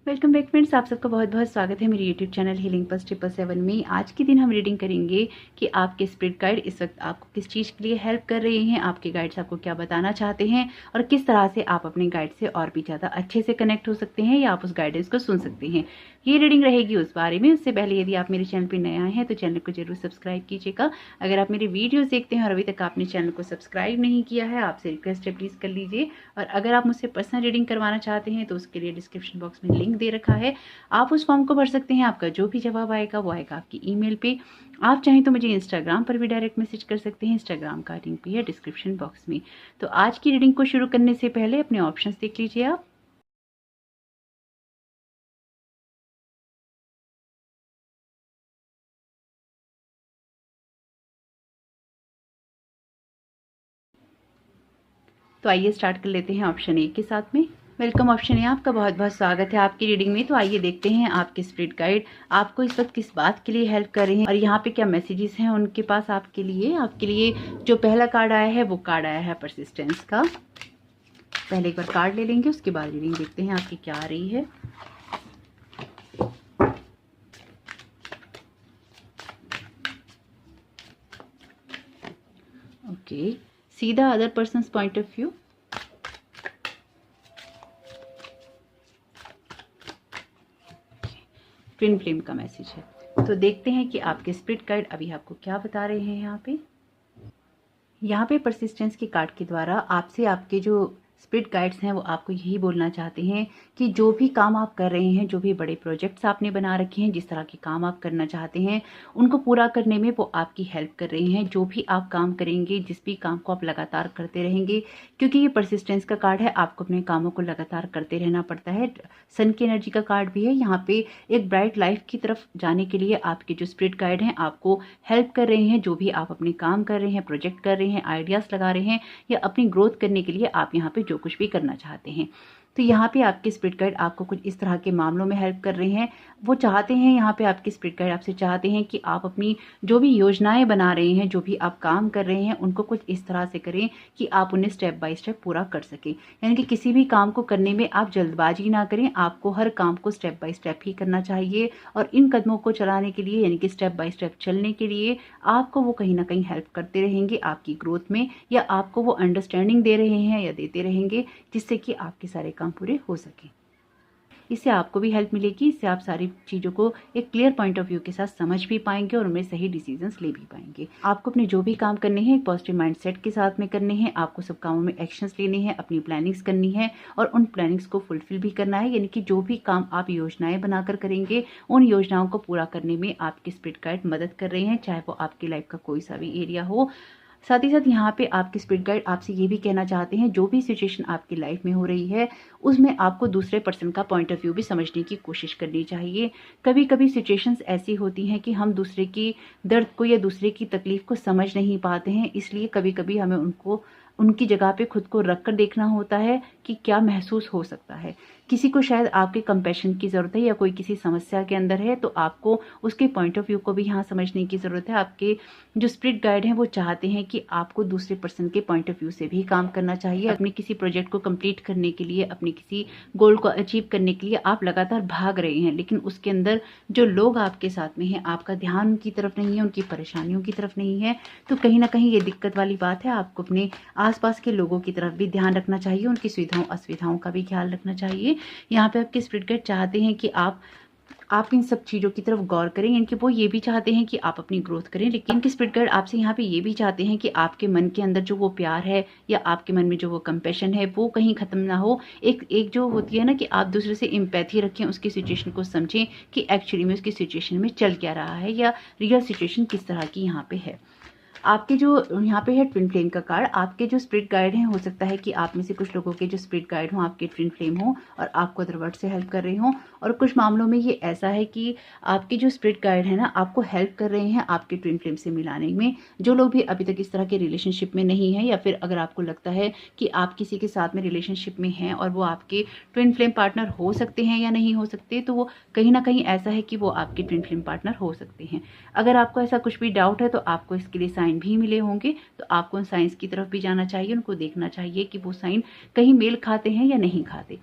Welcome back friends, आप सबका बहुत बहुत स्वागत है मेरे यूट्यूब चैनल हीलिंग पल्स 777 में। आज के दिन हम रीडिंग करेंगे कि आपके स्पिरिट गाइड इस वक्त आपको किस चीज़ के लिए हेल्प कर रहे हैं, आपके गाइड्स आपको क्या बताना चाहते हैं और किस तरह से आप अपने गाइड से और भी ज़्यादा अच्छे से कनेक्ट हो सकते हैं या आप उस गाइडेंस को सुन सकते हैं। ये रीडिंग रहेगी उस बारे में। उससे पहले यदि आप मेरे चैनल पर नए आए हैं तो चैनल को जरूर सब्सक्राइब कीजिएगा। अगर आप मेरे वीडियोज़ देखते हैं और अभी तक आपने चैनल को सब्सक्राइब नहीं किया है, आपसे रिक्वेस्ट है प्लीज़ कर लीजिए। और अगर आप मुझसे पर्सनल रीडिंग करवाना चाहते हैं तो उसके लिए डिस्क्रिप्शन बॉक्स में लिंक दे रखा है, आप उस फॉर्म को भर सकते हैं। आपका जो भी जवाब आएगा वो आएगा आपकी ईमेल पे। आप चाहें तो मुझे इंस्टाग्राम पर भी डायरेक्ट मैसेज कर सकते हैं, इंस्टाग्राम का लिंक भी है डिस्क्रिप्शन बॉक्स में। तो आज की रीडिंग को शुरू करने से पहले अपने ऑप्शंस देख लीजिए आप। तो आइए स्टार्ट कर लेते हैं ऑप्शन ए के साथ में। वेलकम ऑप्शन है, आपका बहुत बहुत स्वागत है आपकी रीडिंग में। तो आइए देखते हैं आपके स्पिरिट गाइड आपको इस वक्त किस बात के लिए हेल्प कर रहे हैं और यहाँ पे क्या मैसेजेस हैं उनके पास आपके लिए। जो पहला कार्ड आया है वो कार्ड आया है परसिस्टेंस का। पहले एक बार कार्ड ले लेंगे, उसके बाद रीडिंग देखते हैं आपकी क्या आ रही है। Okay, see the other persons point of view. Twin flame का मैसेज है। तो देखते हैं कि आपके स्पिरिट गाइड अभी आपको क्या बता रहे हैं। यहाँ पे परसिस्टेंस के कार्ड के द्वारा आपसे आपके जो स्पिरिट गाइड्स हैं वो आपको यही बोलना चाहते हैं कि जो भी काम आप कर रहे हैं, जो भी बड़े प्रोजेक्ट्स आपने बना रखे हैं, जिस तरह के काम आप करना चाहते हैं, उनको पूरा करने में वो आपकी हेल्प कर रहे हैं। जो भी आप काम करेंगे, जिस भी काम को आप लगातार करते रहेंगे, क्योंकि ये परसिस्टेंस का कार्ड है, आपको अपने कामों को लगातार करते रहना पड़ता है। सन की एनर्जी का कार्ड भी है। यहाँ पे एक ब्राइट लाइफ की तरफ जाने के लिए आपके जो स्पिरिट गाइड हैं आपको हेल्प कर रहे हैं। जो भी आप अपने काम कर रहे हैं, प्रोजेक्ट कर रहे हैं, आइडियाज लगा रहे हैं या अपनी ग्रोथ करने के लिए आप यहाँ पे जो कुछ भी करना चाहते हैं, तो यहाँ पे आपके स्पिरिट गाइड आपको कुछ इस तरह के मामलों में हेल्प कर रहे हैं। वो चाहते हैं, यहाँ पे आपके स्पिरिट गाइड आपसे चाहते हैं कि आप अपनी जो भी योजनाएं बना रहे हैं, जो भी आप काम कर रहे हैं, उनको कुछ इस तरह से करें कि आप उन्हें स्टेप बाय स्टेप पूरा कर सकें। यानी कि किसी भी काम को करने में आप जल्दबाजी ना करें, आपको हर काम को स्टेप बाय स्टेप ही करना चाहिए। और इन कदमों को चलाने के लिए, यानी कि स्टेप बाय स्टेप चलने के लिए, आपको वो कहीं ना कहीं हेल्प करते रहेंगे आपकी ग्रोथ में, या आपको वो अंडरस्टैंडिंग दे रहे हैं या देते रहेंगे जिससे कि आपके सारे काम पूरे हो सके। इससे आपको भी हेल्प मिलेगी। इससे आप सारी चीज़ों को एक क्लियर पॉइंट ऑफ व्यू के साथ समझ भी पाएंगे और उनमें सही डिसीजंस ले भी पाएंगे। आपको अपने जो भी काम करने हैं एक पॉजिटिव माइंडसेट के साथ में करने हैं। आपको सब कामों में एक्शंस लेने हैं, अपनी प्लानिंग्स करनी है और उन प्लानिंग्स को फुलफिल भी करना है। यानी कि जो भी काम आप योजनाएं बनाकर करेंगे, उन योजनाओं को पूरा करने में आपके स्पिरिट गाइड मदद कर रहे हैं, चाहे वो आपकी लाइफ का कोई सा भी एरिया हो। साथ ही साथ यहाँ पे आपके स्पिरिट गाइड आपसे ये भी कहना चाहते हैं, जो भी सिचुएशन आपकी लाइफ में हो रही है उसमें आपको दूसरे पर्सन का पॉइंट ऑफ व्यू भी समझने की कोशिश करनी चाहिए। कभी कभी सिचुएशंस ऐसी होती हैं कि हम दूसरे की दर्द को या दूसरे की तकलीफ को समझ नहीं पाते हैं, इसलिए कभी कभी हमें उनकी जगह पे खुद को रख कर देखना होता है कि क्या महसूस हो सकता है। किसी को शायद आपके कंपैशन की ज़रूरत है या कोई किसी समस्या के अंदर है, तो आपको उसके पॉइंट ऑफ व्यू को भी यहाँ समझने की ज़रूरत है। आपके जो स्पिरिट गाइड हैं वो चाहते हैं कि आपको दूसरे पर्सन के पॉइंट ऑफ व्यू से भी काम करना चाहिए। अपने किसी प्रोजेक्ट को कंप्लीट करने के लिए, अपने किसी गोल को अचीव करने के लिए आप लगातार भाग रहे हैं, लेकिन उसके अंदर जो लोग आपके साथ में हैं, आपका ध्यान उनकी तरफ नहीं है, उनकी परेशानियों की तरफ नहीं है। तो कहीं ना कहीं ये दिक्कत वाली बात है। आपको अपने आसपास के लोगों की तरफ भी ध्यान रखना चाहिए, उनकी सुविधाओं असुविधाओं का भी ख्याल रखना चाहिए। यहाँ पे आपके स्पिरिट गाइड चाहते हैं कि आप इन सब चीज़ों की तरफ गौर करें। यानी कि वो ये भी चाहते हैं कि आप अपनी ग्रोथ करें, लेकिन इनके स्पिरिट गाइड आपसे यहाँ पे ये भी चाहते हैं कि आपके मन के अंदर जो वो प्यार है या आपके मन में जो वो कंपैशन है वो कहीं ख़त्म ना हो। एक जो होती है ना कि आप दूसरे से एम्पैथी रखें, उसकी सिचुएशन को समझें कि एक्चुअली में उसकी सिचुएशन में चल क्या रहा है या रियल सिचुएशन किस तरह की यहाँ पे है। आपके जो यहाँ पे है ट्विन फ्लेम का कार्ड, आपके जो स्पिरिट गाइड हैं, हो सकता है कि आप में से कुछ लोगों के जो स्पिरिट गाइड हों आपके ट्विन फ्लेम हों और आपको अदरवर्ड से हेल्प कर रहे हों। और कुछ मामलों में ये ऐसा है कि आपके जो स्पिरिट गाइड है ना आपको हेल्प कर रहे हैं आपके ट्विन फ्लेम से मिलाने में। जो लोग भी अभी तक इस तरह के रिलेशनशिप में नहीं है, या फिर अगर आपको लगता है कि आप किसी के साथ में रिलेशनशिप में हैं और वो आपके ट्विन फ्लेम पार्टनर हो सकते हैं या नहीं हो सकते, तो वो कहीं ना कहीं ऐसा है कि वो आपके ट्विन फ्लेम पार्टनर हो सकते हैं। अगर आपको ऐसा कुछ भी डाउट है तो आपको इसके लिए साइन साइन भी मिले होंगे, तो आपको उन साइंस की तरफ भी जाना चाहिए, उनको देखना चाहिए कि वो साइन कहीं मेल खाते हैं या नहीं खाते।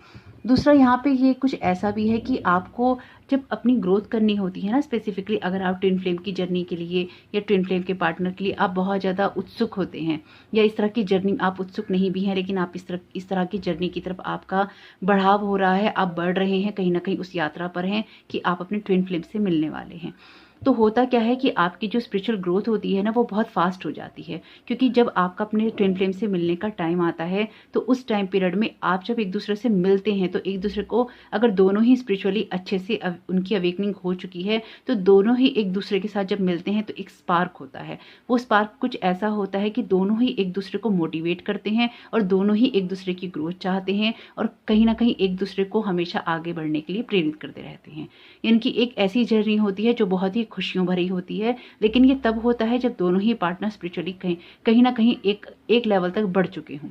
दूसरा यहाँ पे ये कुछ ऐसा भी है कि आपको जब अपनी ग्रोथ करनी होती है ना, स्पेसिफिकली अगर आप ट्विन फ्लेम की जर्नी के लिए या ट्विन फ्लेम के पार्टनर के लिए आप बहुत ज़्यादा उत्सुक होते हैं, या इस तरह की जर्नी आप उत्सुक नहीं भी हैं, लेकिन आप इस तरह की जर्नी की तरफ आपका बढ़ाव हो रहा है, आप बढ़ रहे हैं, कहीं ना कहीं उस यात्रा पर हैं कि आप अपने ट्विन फ्लेम से मिलने वाले हैं, तो होता क्या है कि आपकी जो स्पिरिचुअल ग्रोथ होती है ना, वो बहुत फास्ट हो जाती है। क्योंकि जब आपका अपने ट्विन फ्लेम से मिलने का टाइम आता है, तो उस टाइम पीरियड में आप जब एक दूसरे से मिलते हैं, तो एक दूसरे को अगर दोनों ही स्पिरिचुअली अच्छे से उनकी अवेकनिंग हो चुकी है, तो दोनों ही एक दूसरे के साथ जब मिलते हैं तो एक स्पार्क होता है। वो स्पार्क कुछ ऐसा होता है कि दोनों ही एक दूसरे को मोटिवेट करते हैं और दोनों ही एक दूसरे की ग्रोथ चाहते हैं और कहीं ना कहीं एक दूसरे को हमेशा आगे बढ़ने के लिए प्रेरित करते रहते हैं। यानी कि एक ऐसी जर्नी होती है जो बहुत ही खुशियों भरी होती है, लेकिन ये तब होता है जब दोनों ही पार्टनर स्पिरिचुअली कहीं ना कहीं एक लेवल तक बढ़ चुके हों,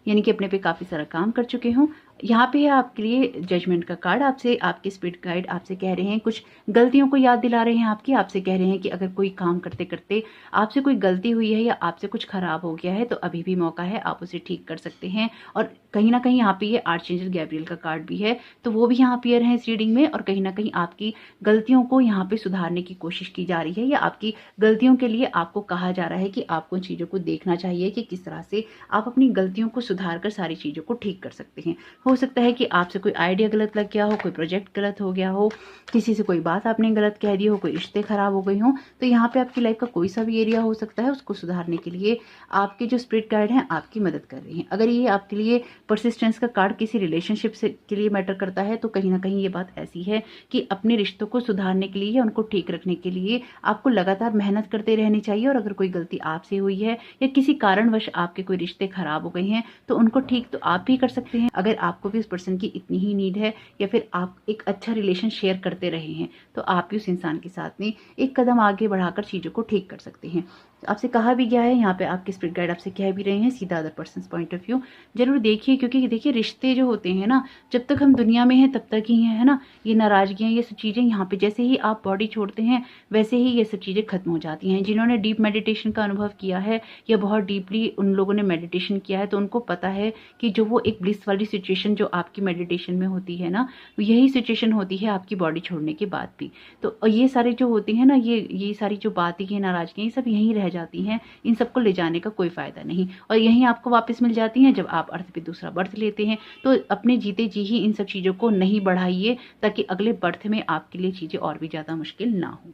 यानी कि अपने पे काफ़ी सारा काम कर चुके हों। यहाँ पे है आपके लिए जजमेंट का कार्ड। आपसे आपके स्पिरिट गाइड आपसे कह रहे हैं, कुछ गलतियों को याद दिला रहे हैं आपसे कह रहे हैं कि अगर कोई काम करते करते आपसे कोई गलती हुई है या आपसे कुछ खराब हो गया है, तो अभी भी मौका है, आप उसे ठीक कर सकते हैं। और कहीं ना कहीं यहाँ पे ये आर्चएंजल गैब्रियल का कार्ड भी है, तो वो भी यहाँ अपीयर है इस रीडिंग में, और कहीं ना कहीं आपकी गलतियों को यहाँ पे सुधारने की कोशिश की जा रही है, या आपकी गलतियों के लिए आपको कहा जा रहा है कि आपको उन चीज़ों को देखना चाहिए कि किस तरह से आप अपनी गलतियों को सुधार कर सारी चीज़ों को ठीक कर सकते हैं। हो सकता है कि आपसे कोई आइडिया गलत लग गया हो, कोई प्रोजेक्ट गलत हो गया हो, किसी से कोई बात आपने गलत कह दी हो, कोई रिश्ते खराब हो गए हों, तो यहाँ पे आपकी लाइफ का कोई सा भी एरिया हो सकता है, उसको सुधारने के लिए आपके जो स्पिरिट गाइड हैं आपकी मदद कर रहे हैं। अगर ये आपके लिए परसिस्टेंस का कार्ड किसी रिलेशनशिप से के लिए मैटर करता है, तो कहीं ना कहीं ये बात ऐसी है कि अपने रिश्तों को सुधारने के लिए या उनको ठीक रखने के लिए आपको लगातार मेहनत करते रहनी चाहिए। और अगर कोई गलती आपसे हुई है या किसी कारणवश आपके कोई रिश्ते खराब हो गए हैं, तो उनको ठीक तो आप भी कर सकते हैं। अगर आपको भी उस पर्सन की इतनी ही नीड है, या फिर आप एक अच्छा रिलेशन शेयर करते रहे हैं, तो आप भी उस इंसान के साथ में एक कदम आगे बढ़ाकर चीज़ों को ठीक कर सकते हैं। आपसे कहा भी गया है, यहाँ पे आपके स्पिरिट गाइड आपसे कह भी रहे हैं, सीधा other person point of view जरूर देखिए, क्योंकि देखिए रिश्ते जो होते हैं ना, जब तक हम दुनिया में हैं तब तक ही है ना, ये नाराजगियाँ, ये सब चीज़ें यहाँ पे जैसे ही आप बॉडी छोड़ते हैं वैसे ही ये सब चीज़ें खत्म हो जाती हैं। जिन्होंने डीप मेडिटेशन का अनुभव किया है या बहुत डीपली उन लोगों ने मेडिटेशन किया है, तो उनको पता है कि जो वो एक ब्लिस वाली सिचुएशन जो आपकी मेडिटेशन में होती है ना, यही सिचुएशन होती है आपकी बॉडी छोड़ने के बाद भी। तो ये सारे जो होती हैं ना, ये सारी जो बातें हैं, नाराजगियाँ, ये सब यहीं रह जाती हैं, इन सबको ले जाने का कोई फ़ायदा नहीं, और यहीं आपको वापस मिल जाती हैं जब आप अर्थ पे दूसरा बर्थ लेते हैं। तो अपने जीते जी ही इन सब चीज़ों को नहीं बढ़ाइए, ताकि अगले बर्थ में आपके लिए चीज़ें और भी ज़्यादा मुश्किल ना हो।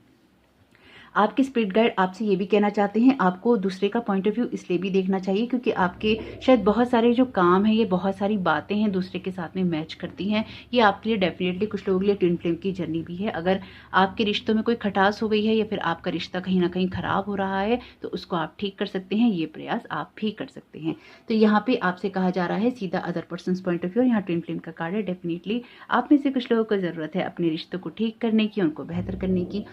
आपके स्पिरिट गाइड आपसे ये भी कहना चाहते हैं, आपको दूसरे का पॉइंट ऑफ व्यू इसलिए भी देखना चाहिए क्योंकि आपके शायद बहुत सारे जो काम हैं, ये बहुत सारी बातें हैं दूसरे के साथ में मैच करती हैं। ये आपके लिए डेफिनेटली कुछ लोगों के लिए ट्विन फ्लेम की जर्नी भी है। अगर आपके रिश्तों में कोई खटास हो गई है या फिर आपका रिश्ता कहीं ना कहीं खराब हो रहा है, तो उसको आप ठीक कर सकते हैं। ये प्रयास आप भी कर सकते हैं। तो यहाँ पे आपसे कहा जा रहा है सीधा other person point of view, यहाँ ट्विन फ्लेम का कार्ड है। डेफिनेटली आप में से कुछ लोगों को ज़रूरत है अपने रिश्तों को ठीक करने की, उनको बेहतर करने की।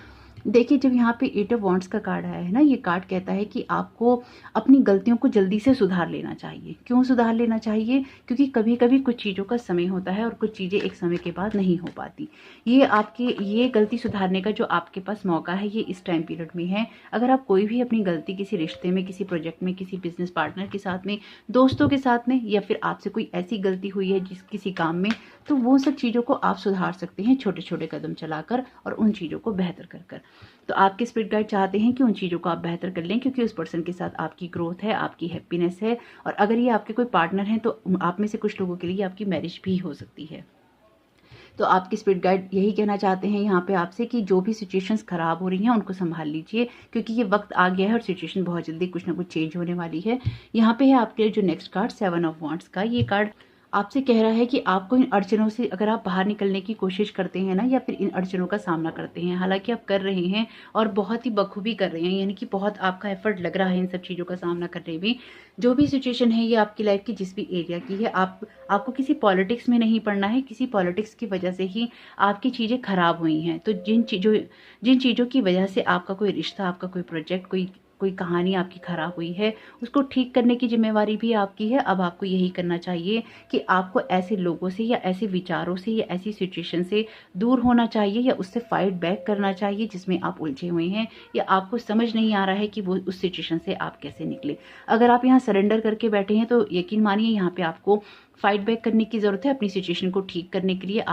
देखिए, जब यहाँ पे 8 ऑफ वॉन्ड्स का कार्ड आया है ना, ये कार्ड कहता है कि आपको अपनी गलतियों को जल्दी से सुधार लेना चाहिए। क्यों सुधार लेना चाहिए? क्योंकि कभी कभी कुछ चीज़ों का समय होता है और कुछ चीज़ें एक समय के बाद नहीं हो पाती। ये गलती सुधारने का जो आपके पास मौका है, ये इस टाइम पीरियड में है। अगर आप कोई भी अपनी गलती किसी रिश्ते में, किसी प्रोजेक्ट में, किसी बिजनेस पार्टनर के साथ में, दोस्तों के साथ में, या फिर आपसे कोई ऐसी गलती हुई है किसी काम में, तो वो सब चीज़ों को आप सुधार सकते हैं छोटे छोटे कदम चलाकर और उन चीज़ों को बेहतर कर। तो आपके स्पिरिट गाइड चाहते हैं कि उन चीज़ों को आप बेहतर कर लें, क्योंकि उस पर्सन के साथ आपकी ग्रोथ है, आपकी हैप्पीनेस है। और अगर ये आपके कोई पार्टनर हैं, तो आप में से कुछ लोगों के लिए आपकी मैरिज भी हो सकती है। तो आपके स्पिरिट गाइड यही कहना चाहते हैं यहाँ पे आपसे कि जो भी सिचुएशंस खराब हो रही हैं उनको संभाल लीजिए, क्योंकि ये वक्त आ गया है और सिचुएशन बहुत जल्दी कुछ ना कुछ चेंज होने वाली है। यहाँ पे है आपके जो नेक्स्ट कार्ड 7 ऑफ वॉन्ड्स का। ये कार्ड आपसे कह रहा है कि आपको इन अड़चनों से अगर आप बाहर निकलने की कोशिश करते हैं ना, या फिर इन अड़चनों का सामना करते हैं, हालांकि आप कर रहे हैं और बहुत ही बखूबी कर रहे हैं, यानी कि बहुत आपका एफर्ट लग रहा है इन सब चीज़ों का सामना करने में। जो भी सिचुएशन है ये आपकी लाइफ की जिस भी एरिया की है, आपको किसी पॉलिटिक्स में नहीं पड़ना है। किसी पॉलिटिक्स की वजह से ही आपकी चीज़ें खराब हुई हैं। तो जिन चीज़ों की वजह से आपका कोई रिश्ता, आपका कोई प्रोजेक्ट, कोई कोई कहानी आपकी ख़राब हुई है उसको ठीक करने की जिम्मेवारी भी आपकी है। अब आपको यही करना चाहिए कि आपको ऐसे लोगों से या ऐसे विचारों से या ऐसी सिचुएशन से दूर होना चाहिए या उससे फाइट बैक करना चाहिए जिसमें आप उलझे हुए हैं या आपको समझ नहीं आ रहा है कि वो उस सिचुएशन से आप कैसे निकले। अगर आप यहाँ सरेंडर करके बैठे हैं तो यकीन मानिए यहाँ पे आपको फाइट बैक करने की ज़रूरत है। अपनी सिचुएशन को ठीक करने के लिए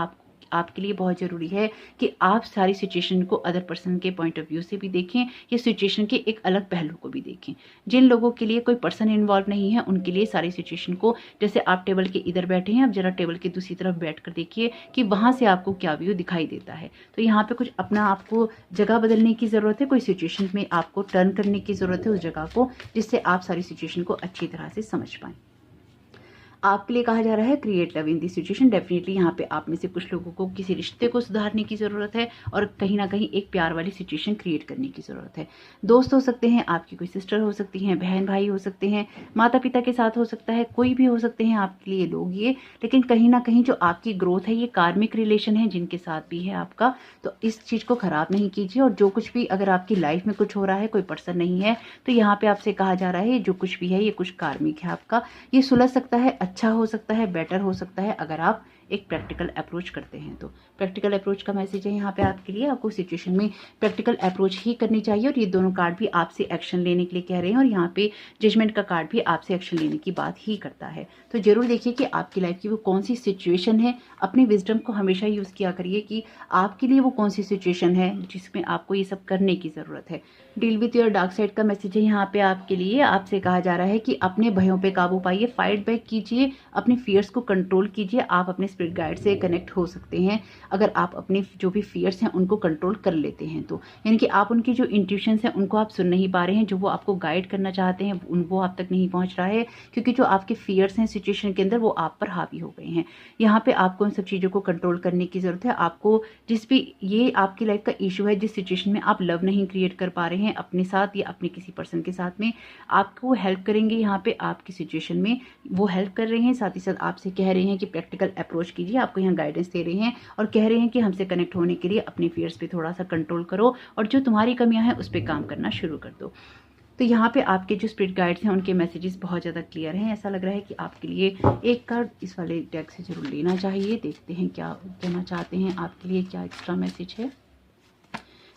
आपके लिए बहुत ज़रूरी है कि आप सारी सिचुएशन को अदर पर्सन के पॉइंट ऑफ व्यू से भी देखें या सिचुएशन के एक अलग पहलू को भी देखें। जिन लोगों के लिए कोई पर्सन इन्वॉल्व नहीं है उनके लिए सारी सिचुएशन को, जैसे आप टेबल के इधर बैठे हैं, अब जरा टेबल के दूसरी तरफ बैठ कर देखिए कि वहाँ से आपको क्या व्यू दिखाई देता है। तो यहाँ पर कुछ अपना आपको जगह बदलने की ज़रूरत है, कोई सिचुएशन में आपको टर्न करने की ज़रूरत है उस जगह को, जिससे आप सारी सिचुएशन को अच्छी तरह से समझ पाएँ। आपके लिए कहा जा रहा है create love in this situation. Definitely यहाँ पे आप में से कुछ लोगों को किसी रिश्ते को सुधारने की ज़रूरत है और कहीं ना कहीं एक प्यार वाली सिचुएशन क्रिएट करने की ज़रूरत है। दोस्त हो सकते हैं, आपकी कोई सिस्टर हो सकती हैं, बहन भाई हो सकते हैं, माता पिता के साथ हो सकता है, कोई भी हो सकते हैं आपके लिए लोग ये। लेकिन कहीं ना कहीं जो आपकी ग्रोथ है ये कार्मिक रिलेशन है जिनके साथ भी है आपका, तो इस चीज़ को ख़राब नहीं कीजिए। और जो कुछ भी अगर आपकी लाइफ में कुछ हो रहा है, कोई पर्सन नहीं है, तो यहाँ पे आपसे कहा जा रहा है जो कुछ भी है ये कुछ कार्मिक है आपका, ये सुलझ सकता है, अच्छा हो सकता है, बेटर हो सकता है अगर आप एक प्रैक्टिकल अप्रोच करते हैं। तो प्रैक्टिकल अप्रोच का मैसेज है यहाँ पे आपके लिए। आपको सिचुएशन में प्रैक्टिकल अप्रोच ही करनी चाहिए और ये दोनों कार्ड भी आपसे एक्शन लेने के लिए कह रहे हैं और यहाँ पे जजमेंट का कार्ड भी आपसे एक्शन लेने की बात ही करता है। तो जरूर देखिए कि आपकी लाइफ की वो कौन सी सिचुएशन है। अपनी विजडम को हमेशा यूज़ किया करिए कि आपके लिए वो कौन सी सिचुएशन है जिसमें आपको ये सब करने की ज़रूरत है। Deal with your dark side का मैसेज है यहाँ पे आपके लिए। आपसे कहा जा रहा है कि अपने भयों पे काबू पाइए, फाइट बैक कीजिए, अपने फियर्स को कंट्रोल कीजिए। आप अपने स्पिरिट गाइड से कनेक्ट हो सकते हैं अगर आप अपने जो भी फियर्स हैं उनको कंट्रोल कर लेते हैं। तो यानी कि आप उनकी जो इंट्यूशंस हैं उनको आप सुन नहीं पा रहे हैं, जो वो आपको गाइड करना चाहते हैं वो आप तक नहीं पहुंच रहा है, क्योंकि जो आपके फियर्स हैं सिचुएशन के अंदर वो आप पर हावी हो गए हैं। यहाँ पे आपको उन सब चीज़ों को कंट्रोल करने की ज़रूरत है। आपको जिस भी ये आपकी लाइफ का इशू है, जिस सिचुएशन में आप लव नहीं क्रिएट कर पा रहे हैं अपने साथ या अपने किसी पर्सन के साथ में, आपको हेल्प करेंगे यहाँ पे आपकी सिचुएशन में, वो हेल्प कर रहे हैं। साथ ही साथ आपसे कह रहे हैं कि प्रैक्टिकल अप्रोच कीजिए, आपको यहाँ गाइडेंस दे रहे हैं और कह रहे हैं कि हमसे कनेक्ट होने के लिए अपने फियर्स पे थोड़ा सा कंट्रोल करो और जो तुम्हारी कमियां हैं उस पर काम करना शुरू कर दो। तो यहाँ पे आपके जो स्पिरिट गाइड्स हैं उनके मैसेजेस बहुत ज़्यादा क्लियर हैं। ऐसा लग रहा है कि आपके लिए एक कार्ड इस वाले डेक से जरूर लेना चाहिए। देखते हैं क्या कहना चाहते हैं आपके लिए, क्या एक्स्ट्रा मैसेज है।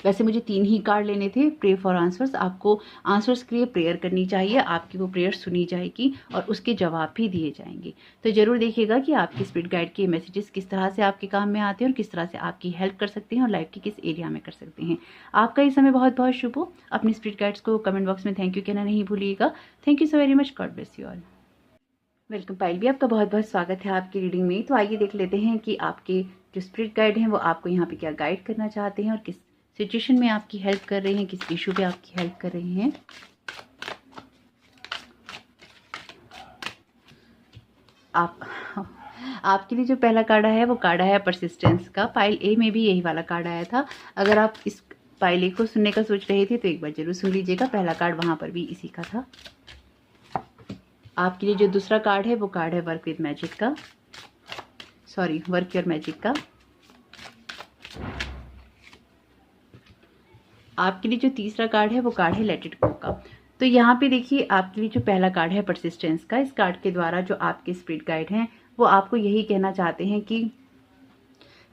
वैसे मुझे 3 ही कार्ड लेने थे। प्रे फॉर आंसर्स, आपको आंसर्स के लिए प्रेयर करनी चाहिए, आपकी वो प्रेयर सुनी जाएगी और उसके जवाब भी दिए जाएंगे। तो जरूर देखिएगा कि आपके स्पिरिट गाइड के मैसेजेस किस तरह से आपके काम में आते हैं और किस तरह से आपकी हेल्प कर सकते हैं और लाइफ के किस एरिया में कर सकते हैं। आपका ये समय बहुत बहुत शुभ हो। अपने स्पिरिट गाइड्स को कमेंट बॉक्स में थैंक यू कहना नहीं भूलिएगा। Thank you so very much, God bless you all. Welcome Payal भी, आपका बहुत बहुत स्वागत है आपकी रीडिंग में। तो आइए देख लेते हैं कि आपके जो स्पिरिट गाइड हैं वो आपको यहाँ पे क्या गाइड करना चाहते हैं और किस सिचुएशन में आपकी हेल्प कर रहे हैं, किस इशू पे आपकी हेल्प कर रहे हैं। आपके लिए जो पहला कार्ड आया है वो कार्ड आया परसिस्टेंस का। पाइल ए में भी यही वाला कार्ड आया था। अगर आप इस पाइल ए को सुनने का सोच रहे थे तो एक बार जरूर सुन लीजिएगा, पहला कार्ड वहां पर भी इसी का था। आपके लिए जो दूसरा कार्ड है वो कार्ड है वर्क विद मैजिक का, सॉरी वर्क योर मैजिक का। आपके लिए जो तीसरा कार्ड है वो कार्ड है लेट इट गो का। तो यहाँ पे देखिए आपके लिए जो पहला कार्ड है परसिस्टेंस का, इस कार्ड के द्वारा जो आपके स्पिरिट गाइड हैं वो आपको यही कहना चाहते हैं कि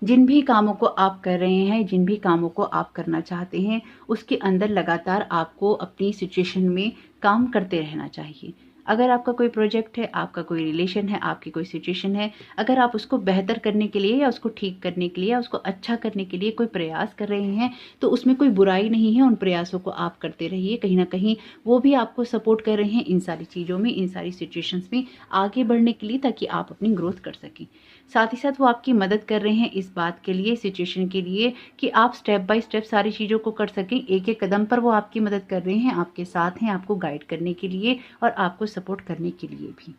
जिन भी कामों को आप कर रहे हैं, जिन भी कामों को आप करना चाहते हैं, उसके अंदर लगातार आपको अपनी सिचुएशन में काम करते रहना चाहिए। अगर आपका कोई प्रोजेक्ट है, आपका कोई रिलेशन है, आपकी कोई सिचुएशन है, अगर आप उसको बेहतर करने के लिए या उसको ठीक करने के लिए या उसको अच्छा करने के लिए कोई प्रयास कर रहे हैं तो उसमें कोई बुराई नहीं है। उन प्रयासों को आप करते रहिए, कहीं ना कहीं वो भी आपको सपोर्ट कर रहे हैं इन सारी चीज़ों में, इन सारी सिचुएशंस में आगे बढ़ने के लिए, ताकि आप अपनी ग्रोथ कर सकें। साथ ही साथ वो आपकी मदद कर रहे हैं इस बात के लिए, सिचुएशन के लिए, कि आप स्टेप बाय स्टेप सारी चीज़ों को कर सकें। एक एक कदम पर वो आपकी मदद कर रहे हैं, आपके साथ हैं, आपको गाइड करने के लिए और आपको सपोर्ट करने के लिए भी।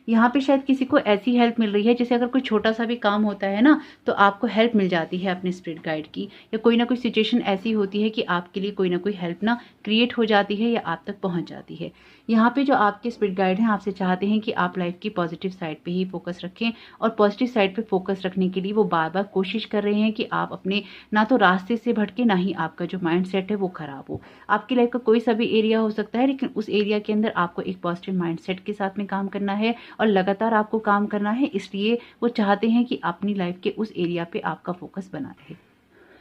यहाँ पे शायद किसी को ऐसी हेल्प मिल रही है, जैसे अगर कोई छोटा सा भी काम होता है ना, तो आपको हेल्प मिल जाती है अपने स्पिरिट गाइड की, या कोई ना कोई सिचुएशन ऐसी होती है कि आपके लिए कोई ना कोई हेल्प ना क्रिएट हो जाती है या आप तक पहुँच जाती है। यहाँ पे जो आपके स्पिरिट गाइड हैं आपसे चाहते हैं कि आप लाइफ की पॉजिटिव साइड पे ही फोकस रखें, और पॉजिटिव साइड पे फोकस रखने के लिए वो बार बार कोशिश कर रहे हैं कि आप अपने ना तो रास्ते से भटके, ना ही आपका जो माइंड सेट है वो खराब हो। आपकी लाइफ का कोई सा भी एरिया हो सकता है, लेकिन उस एरिया के अंदर आपको एक पॉजिटिव माइंड सेट के साथ में काम करना है और लगातार आपको काम करना है। इसलिए वो चाहते हैं कि अपनी लाइफ के उस एरिया पे आपका फोकस बना रहे।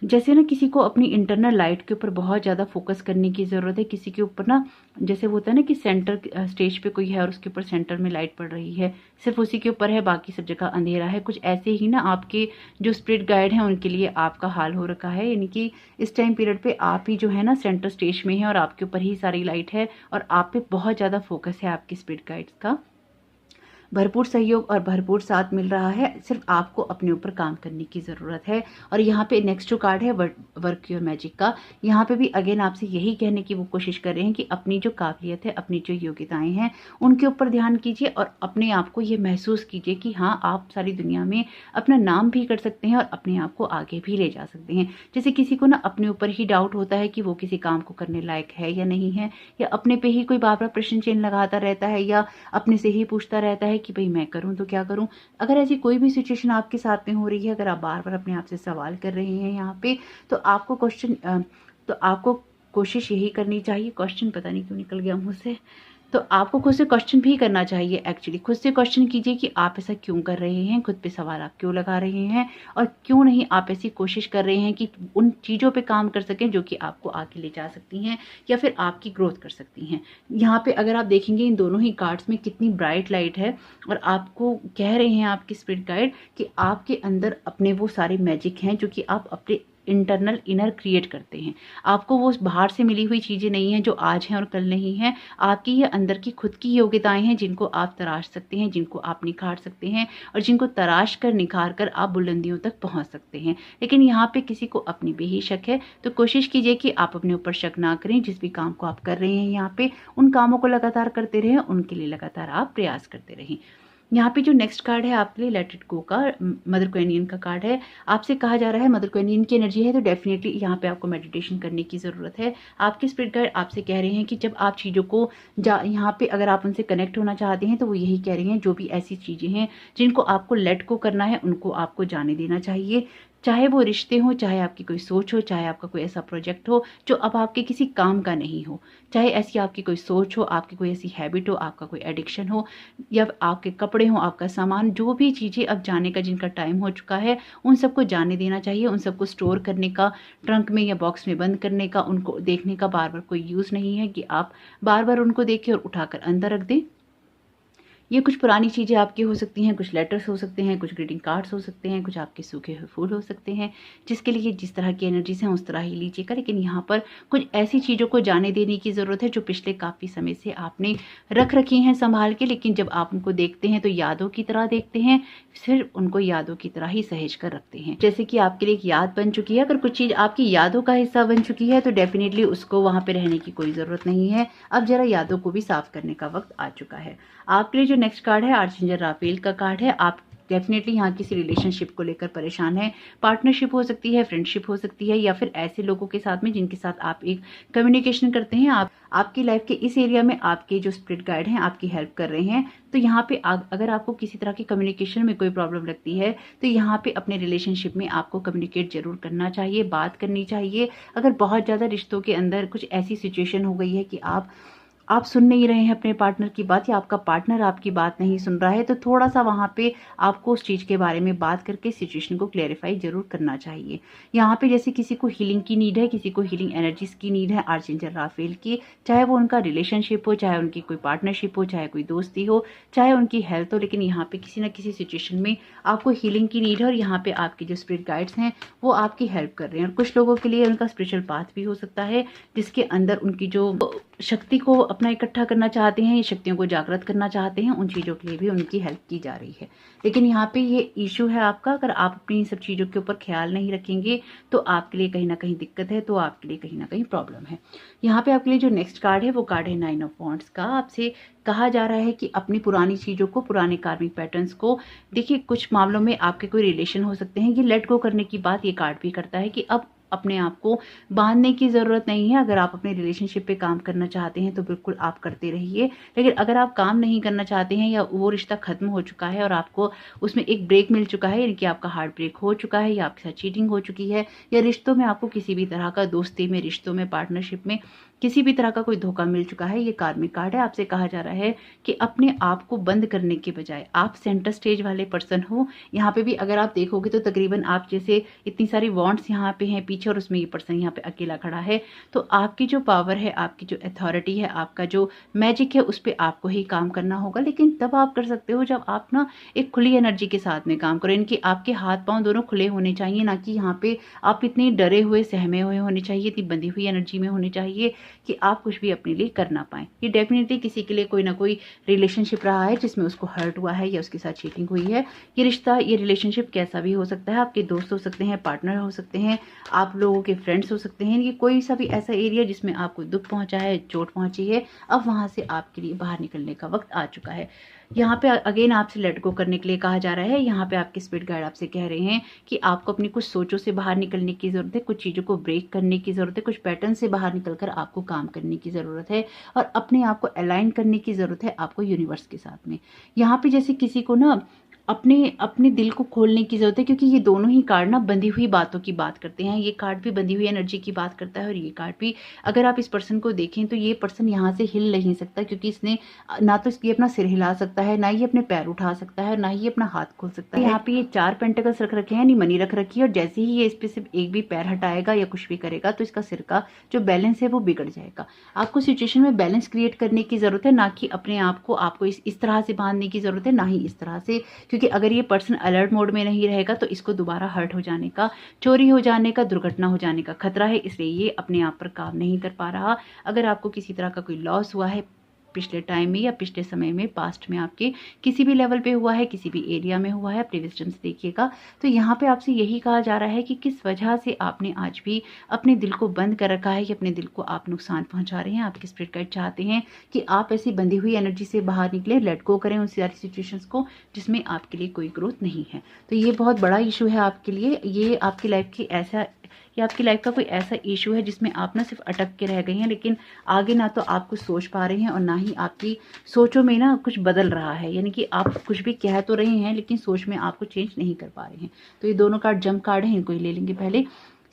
जैसे ना किसी को अपनी इंटरनल लाइट के ऊपर बहुत ज़्यादा फोकस करने की ज़रूरत है, किसी के ऊपर ना जैसे होता है ना कि सेंटर स्टेज पे कोई है और उसके ऊपर सेंटर में लाइट पड़ रही है, सिर्फ उसी के ऊपर है, बाकी सब जगह अंधेरा है। कुछ ऐसे ही ना आपके जो स्पिरिट गाइड हैं उनके लिए आपका हाल हो रखा है, यानी कि इस टाइम पीरियड पे आप ही जो है ना सेंटर स्टेज में है और आपके ऊपर ही सारी लाइट है और आप पे बहुत ज़्यादा फोकस है आपके स्पिरिट गाइड्स का। भरपूर सहयोग और भरपूर साथ मिल रहा है, सिर्फ आपको अपने ऊपर काम करने की ज़रूरत है। और यहाँ पे नेक्स्ट जो कार्ड है वर्क योर मैजिक का, यहाँ पे भी अगेन आपसे यही कहने की वो कोशिश कर रहे हैं कि अपनी जो काबिलियत है, अपनी जो योग्यताएं हैं उनके ऊपर ध्यान कीजिए और अपने आप को ये महसूस कीजिए कि हाँ, आप सारी दुनिया में अपना नाम भी कर सकते हैं और अपने आप को आगे भी ले जा सकते हैं। जैसे किसी को ना अपने ऊपर ही डाउट होता है कि वो किसी काम को करने लायक है या नहीं है, या अपने पे ही कोई बार बार प्रश्न चिन्ह लगाता रहता है, या अपने से ही पूछता रहता है कि भाई मैं करूं तो क्या करूं। अगर ऐसी कोई भी सिचुएशन आपके साथ में हो रही है, अगर आप बार बार अपने आप से सवाल कर रहे हैं यहाँ पे, तो आपको कोशिश यही करनी चाहिए, क्वेश्चन पता नहीं क्यों निकल गया मुंह से, तो आपको खुद से क्वेश्चन भी करना चाहिए। एक्चुअली खुद से क्वेश्चन कीजिए कि आप ऐसा क्यों कर रहे हैं, खुद पे सवाल आप क्यों लगा रहे हैं, और क्यों नहीं आप ऐसी कोशिश कर रहे हैं कि उन चीज़ों पे काम कर सकें जो कि आपको आगे ले जा सकती हैं या फिर आपकी ग्रोथ कर सकती हैं। यहाँ पे अगर आप देखेंगे इन दोनों ही कार्ड्स में कितनी ब्राइट लाइट है, और आपको कह रहे हैं आपके स्पिरिट गाइड कि आपके अंदर अपने वो सारे मैजिक हैं जो कि आप अपने इंटरनल इनर क्रिएट करते हैं। आपको वो बाहर से मिली हुई चीज़ें नहीं हैं जो आज हैं और कल नहीं हैं। आपकी ये अंदर की खुद की योग्यताएं हैं जिनको आप तराश सकते हैं, जिनको आप निखार सकते हैं, और जिनको तराश कर निखार कर आप बुलंदियों तक पहुंच सकते हैं। लेकिन यहाँ पे किसी को अपनी पे ही शक है, तो कोशिश कीजिए कि आप अपने ऊपर शक ना करें। जिस भी काम को आप कर रहे हैं यहाँ पे, उन कामों को लगातार करते रहें, उनके लिए लगातार आप प्रयास करते रहें। यहाँ पे जो नेक्स्ट कार्ड है आपके लिए लेट इट गो का मदर क्वेनियन का कार्ड है। आपसे कहा जा रहा है मदर क्वेनियन की एनर्जी है, तो डेफिनेटली यहाँ पे आपको मेडिटेशन करने की ज़रूरत है। आपके स्पिरिट गाइड आपसे कह रहे हैं कि जब आप चीज़ों को यहाँ पे अगर आप उनसे कनेक्ट होना चाहते हैं, तो वो यही कह रहे हैं जो भी ऐसी चीज़ें हैं जिनको आपको लेट को करना है, उनको आपको जाने देना चाहिए। चाहे वो रिश्ते हों, चाहे आपकी कोई सोच हो, चाहे आपका कोई ऐसा प्रोजेक्ट हो जो अब आपके किसी काम का नहीं हो, चाहे ऐसी आपकी कोई सोच हो, आपकी कोई ऐसी हैबिट हो, आपका कोई एडिक्शन हो, या आपके कपड़े हो, आपका सामान, जो भी चीज़ें अब जाने का जिनका टाइम हो चुका है, उन सबको जाने देना चाहिए। उन सबको स्टोर करने का, ट्रंक में या बॉक्स में बंद करने का, उनको देखने का बार बार कोई यूज़ नहीं है कि आप बार बार उनको देखें और उठाकर अंदर रख दें। ये कुछ पुरानी चीज़ें आपकी हो सकती हैं, कुछ लेटर्स हो सकते हैं, कुछ ग्रीटिंग कार्ड्स हो सकते हैं, कुछ आपके सूखे हुए फूल हो सकते हैं। जिसके लिए जिस तरह की एनर्जीज हैं उस तरह ही लीजिएगा, लेकिन यहाँ पर कुछ ऐसी चीज़ों को जाने देने की ज़रूरत है जो पिछले काफ़ी समय से आपने रख रखी हैं संभाल के, लेकिन जब आप उनको देखते हैं तो यादों की तरह देखते हैं, सिर्फ उनको यादों की तरह ही सहेज कर रखते हैं। जैसे कि आपके लिए एक याद बन चुकी है, अगर कुछ चीज़ आपकी यादों का हिस्सा बन चुकी है तो डेफिनेटली उसको वहाँ पर रहने की कोई ज़रूरत नहीं है। अब जरा यादों को भी साफ करने का वक्त आ चुका है। आपके लिए जो नेक्स्ट कार्ड है आर्चेंजल राफेल का कार्ड है। आप डेफिनेटली यहाँ किसी रिलेशनशिप को लेकर परेशान है। पार्टनरशिप हो सकती है, फ्रेंडशिप हो सकती है, या फिर ऐसे लोगों के साथ में जिनके साथ आप एक कम्युनिकेशन करते हैं। आपकी लाइफ के इस एरिया में आपके जो स्पिरिट गाइड हैं आपकी हेल्प कर रहे हैं। तो यहाँ पे अगर आपको किसी तरह की कम्युनिकेशन में कोई प्रॉब्लम लगती है, तो यहाँ पे अपने रिलेशनशिप में आपको कम्युनिकेट जरूर करना चाहिए, बात करनी चाहिए। अगर बहुत ज़्यादा रिश्तों के अंदर कुछ ऐसी सिचुएशन हो गई है कि आप सुन नहीं रहे हैं अपने पार्टनर की बात, या आपका पार्टनर आपकी बात नहीं सुन रहा है, तो थोड़ा सा वहाँ पे आपको उस चीज़ के बारे में बात करके सिचुएशन को क्लेरिफाई जरूर करना चाहिए। यहाँ पे जैसे किसी को हीलिंग की नीड है, किसी को हीलिंग एनर्जीज की नीड है आर्चेंजल राफेल की, चाहे वो उनका रिलेशनशिप हो, चाहे उनकी कोई पार्टनरशिप हो, चाहे कोई दोस्ती हो, चाहे उनकी हेल्थ हो, लेकिन यहाँ पे किसी न किसी सिचुएशन में आपको हीलिंग की नीड है, और यहाँ पे आपके जो स्पिरिट गाइड्स हैं वो आपकी हेल्प कर रहे हैं। और कुछ लोगों के लिए उनका स्पिरिचुअल पाथ भी हो सकता है जिसके अंदर उनकी जो शक्ति को अपना इकट्ठा करना चाहते हैं, ये शक्तियों को जागृत करना चाहते हैं, उन चीज़ों के लिए भी उनकी हेल्प की जा रही है। लेकिन यहाँ पे ये इशू है आपका, अगर आप अपनी सब चीज़ों के ऊपर ख्याल नहीं रखेंगे तो आपके लिए कहीं ना कहीं दिक्कत है, तो आपके लिए कहीं ना कहीं प्रॉब्लम है। यहाँ पे आपके लिए जो नेक्स्ट कार्ड है वो कार्ड है 9 ऑफ वॉन्ड्स का। आपसे कहा जा रहा है कि अपनी पुरानी चीज़ों को, पुराने कार्मिक पैटर्न्स को, देखिए कुछ मामलों में आपके कोई रिलेशन हो सकते हैं, ये लेट गो करने की बात ये कार्ड भी करता है कि अब अपने आप को बांधने की ज़रूरत नहीं है। अगर आप अपने रिलेशनशिप पे काम करना चाहते हैं तो बिल्कुल आप करते रहिए, लेकिन अगर आप काम नहीं करना चाहते हैं या वो रिश्ता खत्म हो चुका है और आपको उसमें एक ब्रेक मिल चुका है, यानी कि आपका हार्ट ब्रेक हो चुका है या आपके साथ चीटिंग हो चुकी है, या रिश्तों में आपको किसी भी तरह का, दोस्ती में, रिश्तों में, पार्टनरशिप में किसी भी तरह का कोई धोखा मिल चुका है, ये कार्मिक कार्ड है। आपसे कहा जा रहा है कि अपने आप को बंद करने के बजाय आप सेंटर स्टेज वाले पर्सन हो। यहाँ पे भी अगर आप देखोगे तो तकरीबन आप जैसे इतनी सारी वॉन्ट्स यहाँ पे हैं पीछे और उसमें ये पर्सन यहाँ पे अकेला खड़ा है, तो आपकी जो पावर है, आपकी जो अथॉरिटी है, आपका जो मैजिक है, उस पर आपको ही काम करना होगा। लेकिन तब आप कर सकते हो जब आप ना एक खुली एनर्जी के साथ में काम करो, इनके आपके हाथ पांव दोनों खुले होने चाहिए, ना कि यहाँ पे आप इतने डरे हुए, सहमे हुए होने चाहिए, इतनी बंधी हुई एनर्जी में होने चाहिए कि आप कुछ भी अपने लिए कर ना पाए। ये डेफिनेटली किसी के लिए कोई ना कोई रिलेशनशिप रहा है जिसमें उसको हर्ट हुआ है या उसके साथ चीटिंग हुई है। ये रिश्ता, ये रिलेशनशिप कैसा भी हो सकता है, आपके दोस्त हो सकते हैं, पार्टनर हो सकते हैं, आप लोगों के फ्रेंड्स हो सकते हैं, ये कोई सा भी ऐसा एरिया जिसमें आपको दुख पहुंचा है, चोट पहुंची है, अब वहां से आपके लिए बाहर निकलने का वक्त आ चुका है। यहाँ पे अगेन आपसे लेट गो करने के लिए कहा जा रहा है। यहाँ पे आपके स्पिरिट गाइड आपसे कह रहे हैं कि आपको अपनी कुछ सोचों से बाहर निकलने की जरूरत है, कुछ चीज़ों को ब्रेक करने की जरूरत है, कुछ पैटर्न से बाहर निकलकर आपको काम करने की ज़रूरत है और अपने आप को अलाइन करने की ज़रूरत है आपको यूनिवर्स के साथ में। यहाँ पे जैसे किसी को ना अपने अपने दिल को खोलने की ज़रूरत है, क्योंकि ये दोनों ही कार्ड ना बंधी हुई बातों की बात करते हैं। ये कार्ड भी बंधी हुई एनर्जी की बात करता है और ये कार्ड भी, अगर आप इस पर्सन को देखें तो ये पर्सन यहाँ से हिल नहीं सकता, क्योंकि इसने ना तो ये अपना सिर हिला सकता है, ना ही अपने पैर उठा सकता है, ना ही अपना हाथ खोल सकता है। यहाँ पे ये 4 पेंटिकल्स रख रखे हैं, यानी मनी रख रखी है, और जैसे ही ये इस पे सिर्फ एक भी पैर हटाएगा या कुछ भी करेगा तो इसका सिर का जो बैलेंस है वो बिगड़ जाएगा। आपको सिचुएशन में बैलेंस क्रिएट करने की ज़रूरत है, ना कि अपने आप को आपको इस तरह से बांधने की ज़रूरत है, ना ही इस तरह से, क्योंकि अगर ये पर्सन अलर्ट मोड में नहीं रहेगा तो इसको दोबारा हर्ट हो जाने का, चोरी हो जाने का, दुर्घटना हो जाने का खतरा है, इसलिए ये अपने आप पर काम नहीं कर पा रहा। अगर आपको किसी तरह का कोई लॉस हुआ है पिछले टाइम में या पिछले समय में, पास्ट में आपके किसी भी लेवल पे हुआ है, किसी भी एरिया में हुआ है, अपने विजडम से देखिएगा। तो यहाँ पे आपसे यही कहा जा रहा है कि किस वजह से आपने आज भी अपने दिल को बंद कर रखा है, कि अपने दिल को आप नुकसान पहुंचा रहे हैं। आपके स्पिरिट गाइड चाहते हैं कि आप ऐसी बंधी हुई एनर्जी से बाहर निकले, लेट गो करें उन सारी सिचुएशंस को जिसमें आपके लिए कोई ग्रोथ नहीं है। तो ये बहुत बड़ा इशू है आपके लिए। ये आपकी लाइफ की ये आपकी लाइफ का कोई ऐसा इशू है जिसमें आप ना सिर्फ अटक के रह गई हैं, लेकिन आगे ना तो आप कुछ सोच पा रहे हैं और ना ही आपकी सोचों में ना कुछ बदल रहा है, यानी कि आप कुछ भी कह तो रहे हैं लेकिन सोच में आपको चेंज नहीं कर पा रहे हैं। तो ये दोनों कार्ड जंप कार्ड हैं, इनको ही ले लेंगे पहले।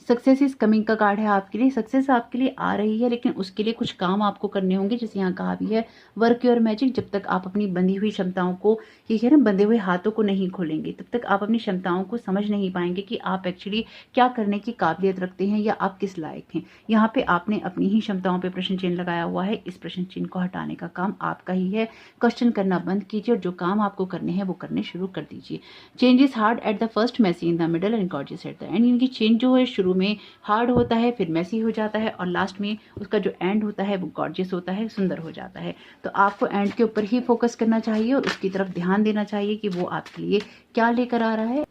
सक्सेस इज कमिंग का कार्ड है आपके लिए। सक्सेस आपके लिए आ रही है, लेकिन उसके लिए कुछ काम आपको करने होंगे, जैसे यहाँ कहा भी है वर्क योर मैजिक। जब तक आप अपनी बंधी हुई क्षमताओं को, ये है ना, बंधे हुए हाथों को नहीं खोलेंगे, तब तक आप अपनी क्षमताओं को समझ नहीं पाएंगे कि आप एक्चुअली क्या करने की काबिलियत रखते हैं या आप किस लायक हैं। यहाँ पे आपने अपनी ही क्षमताओं पे प्रश्न चिन्ह लगाया हुआ है। इस प्रश्न चिन्ह को हटाने का काम आपका ही है। क्वेश्चन करना बंद कीजिए और जो काम आपको करने हैं वो करने शुरू कर दीजिए। Change is hard at the first, messy in the middle and gorgeous at the end. इनकी चेंज जो है शुरू में हार्ड होता है, फिर मैसी हो जाता है और लास्ट में उसका जो एंड होता है वो गॉर्जियस होता है, सुंदर हो जाता है। तो आपको एंड के ऊपर ही फोकस करना चाहिए और उसकी तरफ ध्यान देना चाहिए कि वो आपके लिए क्या लेकर आ रहा है।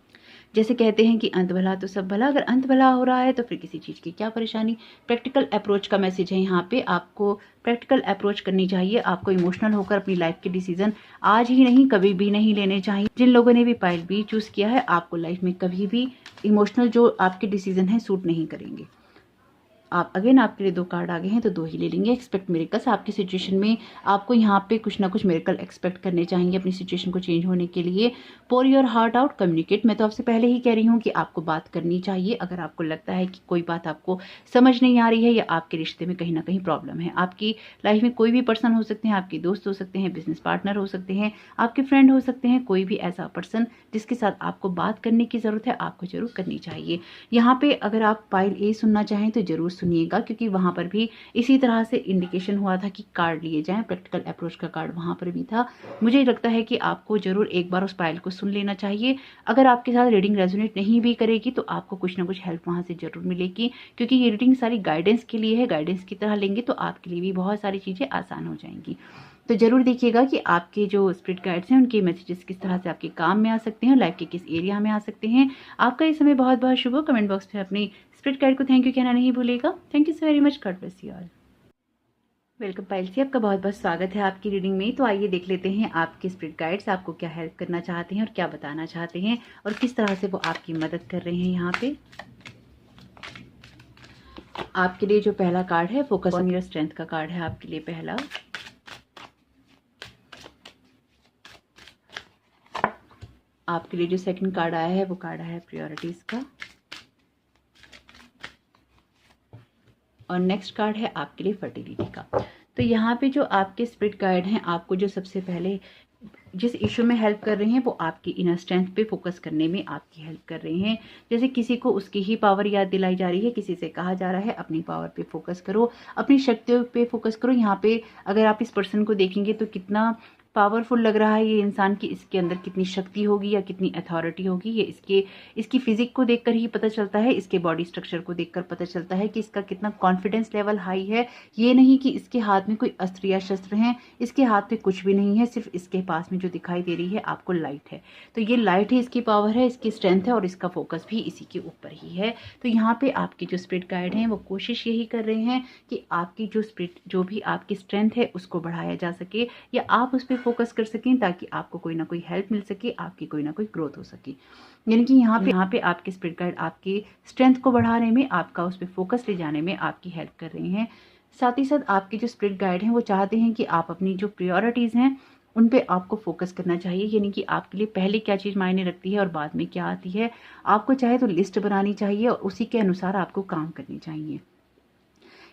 जैसे कहते हैं कि अंत भला तो सब भला, अगर अंत भला हो रहा है तो फिर किसी चीज़ की क्या परेशानी। प्रैक्टिकल अप्रोच का मैसेज है यहाँ पे। आपको प्रैक्टिकल अप्रोच करनी चाहिए। आपको इमोशनल होकर अपनी लाइफ के डिसीजन आज ही नहीं, कभी भी नहीं लेने चाहिए। जिन लोगों ने भी पाइल बी चूज़ किया है, आपको लाइफ में कभी भी इमोशनल जो आपके डिसीजन है सूट नहीं करेंगे। आप अगेन आपके लिए 2 कार्ड आ गए हैं तो 2 ही ले लेंगे। एक्सपेक्ट मिरेकल्स, आपकी सिचुएशन में आपको यहाँ पे कुछ ना कुछ मिरेकल एक्सपेक्ट करने चाहिए अपनी सिचुएशन को चेंज होने के लिए। पोर योर हार्ट आउट, कम्युनिकेट। मैं तो आपसे पहले ही कह रही हूँ कि आपको बात करनी चाहिए। अगर आपको लगता है कि कोई बात आपको समझ नहीं आ रही है या आपके रिश्ते में कहीं ना कहीं प्रॉब्लम है, आपकी लाइफ में कोई भी पर्सन हो सकते हैं, आपके दोस्त हो सकते हैं, बिजनेस पार्टनर हो सकते हैं, आपके फ्रेंड हो सकते हैं, कोई भी ऐसा पर्सन जिसके साथ आपको बात करने की ज़रूरत है, आपको जरूर करनी चाहिए। यहाँ पे अगर आप पाइल ए सुनना चाहें तो जरूर सुनिएगा, क्योंकि वहाँ पर भी इसी तरह से इंडिकेशन हुआ था कि कार्ड लिए जाएं, प्रैक्टिकल अप्रोच का कार्ड वहाँ पर भी था। मुझे लगता है कि आपको ज़रूर एक बार उस पायल को सुन लेना चाहिए। अगर आपके साथ रीडिंग रेजोनेट नहीं भी करेगी तो आपको कुछ ना कुछ हेल्प वहाँ से ज़रूर मिलेगी, क्योंकि ये रीडिंग सारी गाइडेंस के लिए है। गाइडेंस की तरह लेंगे तो आपके लिए भी बहुत सारी चीज़ें आसान हो जाएंगी। तो ज़रूर देखिएगा कि आपके जो स्पिरिट गाइड्स हैं उनके मैसेजेस किस तरह से आपके काम में आ सकते हैं, लाइफ के किस एरिया में आ सकते हैं। आपका इस समय बहुत बहुत शुभ हो। कमेंट बॉक्स में अपनी स्पिरिट गाइड को थैंक यू कहना नहीं भूलेगा। Thank you so very much. God bless you all. Welcome piles, आपका बहुत बहुत स्वागत है आपकी रीडिंग में। तो आइए देख लेते हैं आपके स्पिरिट गाइड्स आपको क्या हेल्प करना चाहते हैं और क्या बताना चाहते हैं और किस तरह से वो आपकी मदद कर रहे हैं। यहाँ पे आपके लिए जो पहला कार्ड है फोकस ऑन योर स्ट्रेंथ का कार्ड है आपके लिए पहला। आपके लिए जो सेकंड कार्ड आया है वो कार्ड आया है प्रायोरिटीज का। और नेक्स्ट कार्ड है आपके लिए फर्टिलिटी का। तो यहाँ पे जो आपके स्पिरिट गाइड हैं आपको जो सबसे पहले जिस इशू में हेल्प कर रहे हैं वो आपकी इनर स्ट्रेंथ पे फोकस करने में आपकी हेल्प कर रहे हैं। जैसे किसी को उसकी ही पावर याद दिलाई जा रही है, किसी से कहा जा रहा है अपनी पावर पे फोकस करो, अपनी शक्तियों पे फोकस करो। यहाँ पे अगर आप इस पर्सन को देखेंगे तो कितना पावरफुल लग रहा है ये इंसान की, इसके अंदर कितनी शक्ति होगी या कितनी अथॉरिटी होगी, ये इसकी फिजिक को देखकर ही पता चलता है, इसके बॉडी स्ट्रक्चर को देखकर पता चलता है कि इसका कितना कॉन्फिडेंस लेवल हाई है। ये नहीं कि इसके हाथ में कोई अस्त्र या शस्त्र हैं, इसके हाथ में कुछ भी नहीं है, सिर्फ इसके पास में जो दिखाई दे रही है आपको लाइट है। तो ये लाइट है, इसकी पावर है, इसकी स्ट्रेंथ है और इसका फोकस भी इसी के ऊपर ही है। तो यहाँ पे आपके जो स्पिरिट गाइड हैं वो कोशिश यही कर रहे हैं कि आपकी जो भी आपकी स्ट्रेंथ है उसको बढ़ाया जा सके या आप उस पर फोकस कर सकें, ताकि आपको कोई ना कोई हेल्प मिल सके, आपकी कोई ना कोई ग्रोथ हो सके। यानी कि यहाँ पे आपके स्पिरिट गाइड आपकी स्ट्रेंथ को बढ़ाने में, आपका उस पर फोकस ले जाने में आपकी हेल्प कर रहे हैं। साथ ही साथ आपके जो स्पिरिट गाइड हैं वो चाहते हैं कि आप अपनी जो प्रायोरिटीज़ हैं उन पे आपको फोकस करना चाहिए। यानी कि आपके लिए पहले क्या चीज़ मायने रखती है और बाद में क्या आती है, आपको चाहे तो लिस्ट बनानी चाहिए और उसी के अनुसार आपको काम करनी चाहिए।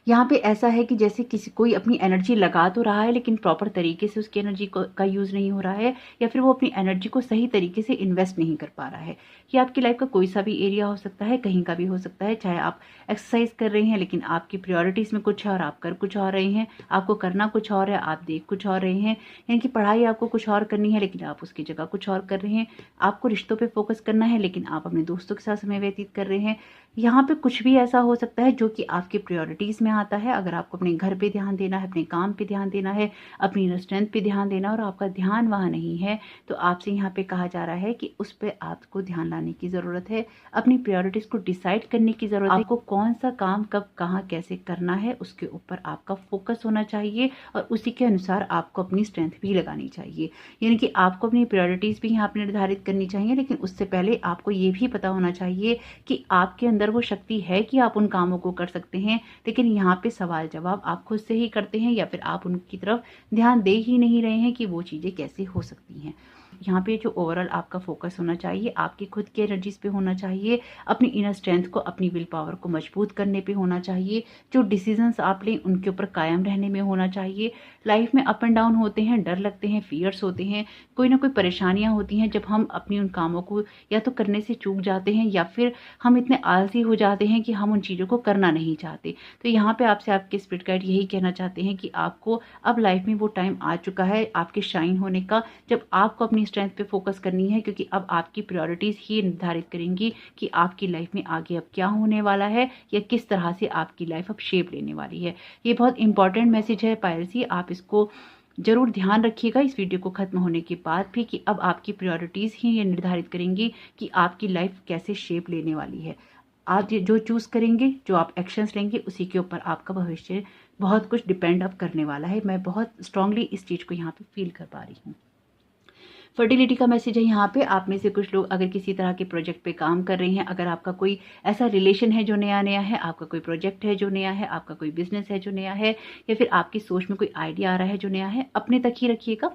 यहाँ पे ऐसा है कि जैसे कोई अपनी एनर्जी लगा तो रहा है लेकिन प्रॉपर तरीके से उसकी एनर्जी का यूज़ नहीं हो रहा है, या फिर वो अपनी एनर्जी को सही तरीके से इन्वेस्ट नहीं कर पा रहा है। ये आपकी लाइफ का कोई सा भी एरिया हो सकता है, कहीं का भी हो सकता है। चाहे आप एक्सरसाइज कर रहे हैं लेकिन आपकी प्रायोरिटीज़ में कुछ है और आप कर कुछ और रहे हैं, आपको करना कुछ और है, आप देख कुछ और रहे हैं। यानी कि पढ़ाई आपको कुछ और करनी है लेकिन आप उसकी जगह कुछ और कर रहे हैं। आपको रिश्तों पर फोकस करना है लेकिन आप अपने दोस्तों के साथ समय व्यतीत कर रहे हैं। यहाँ पे कुछ भी ऐसा हो सकता है जो कि आपकी प्रायोरिटीज़ में आता है। अगर आपको अपने घर पे ध्यान देना है, अपने काम पे ध्यान देना है, अपनी इनर स्ट्रेंथ पे ध्यान देना और आपका ध्यान वहाँ नहीं है, तो आपसे यहाँ पे कहा जा रहा है कि उस पर आपको ध्यान लाने की ज़रूरत है। अपनी प्रायोरिटीज़ को डिसाइड करने की ज़रूरत है। आपको कौन सा काम कब कहाँ कैसे करना है उसके ऊपर आपका फोकस होना चाहिए और उसी के अनुसार आपको अपनी स्ट्रेंथ भी लगानी चाहिए। यानी कि आपको अपनी प्रायोरिटीज़ भी यहाँ पर निर्धारित करनी चाहिए, लेकिन उससे पहले आपको ये भी पता होना चाहिए कि आपके अंदर वो शक्ति है कि आप उन कामों को कर सकते हैं। लेकिन यहाँ पे सवाल जवाब आप खुद से ही करते हैं या फिर आप उनकी तरफ ध्यान दे ही नहीं रहे हैं कि वो चीज़ें कैसे हो सकती हैं। यहाँ पे जो ओवरऑल आपका फोकस होना चाहिए आपकी खुद की एनर्जीज पे होना चाहिए, अपनी इनर स्ट्रेंथ को, अपनी विल पावर को मजबूत करने पे होना चाहिए। जो डिसीजंस आप लें उनके ऊपर कायम रहने में होना चाहिए। लाइफ में अप एंड डाउन होते हैं, डर लगते हैं, फियर्स होते हैं, कोई ना कोई परेशानियां होती हैं जब हम अपनी उन कामों को या तो करने से चूक जाते हैं या फिर हम इतने आलसी हो जाते हैं कि हम उन चीज़ों को करना नहीं चाहते। तो यहाँ पे आपसे आपके स्पिरिट गाइड यही कहना चाहते हैं कि आपको अब लाइफ में वो टाइम आ चुका है आपके शाइन होने का, जब आपको अपनी स्ट्रेंथ पे फोकस करनी है, क्योंकि अब आपकी प्रायोरिटीज़ ही निर्धारित करेंगी कि आपकी लाइफ में आगे अब क्या होने वाला है या किस तरह से आपकी लाइफ अब शेप लेने वाली है। ये बहुत इंपॉर्टेंट मैसेज है पायलसी, आप इसको जरूर ध्यान रखिएगा इस वीडियो को खत्म होने के बाद भी, कि अब आपकी प्रायोरिटीज़ ही ये निर्धारित करेंगी कि आपकी लाइफ कैसे शेप लेने वाली है। आप जो चूज़ करेंगे, जो आप एक्शंस लेंगे, उसी के ऊपर आपका भविष्य बहुत कुछ डिपेंड अब करने वाला है। मैं बहुत स्ट्रांगली इस चीज़ को यहाँ पे फील कर पा रही हूँ। फर्टिलिटी का मैसेज है यहाँ पे। आप में से कुछ लोग अगर किसी तरह के प्रोजेक्ट पे काम कर रहे हैं, अगर आपका कोई ऐसा रिलेशन है जो नया नया है, आपका कोई प्रोजेक्ट है जो नया है, आपका कोई बिजनेस है जो नया है, या फिर आपकी सोच में कोई आइडिया आ रहा है जो नया है, अपने तक ही रखिएगा।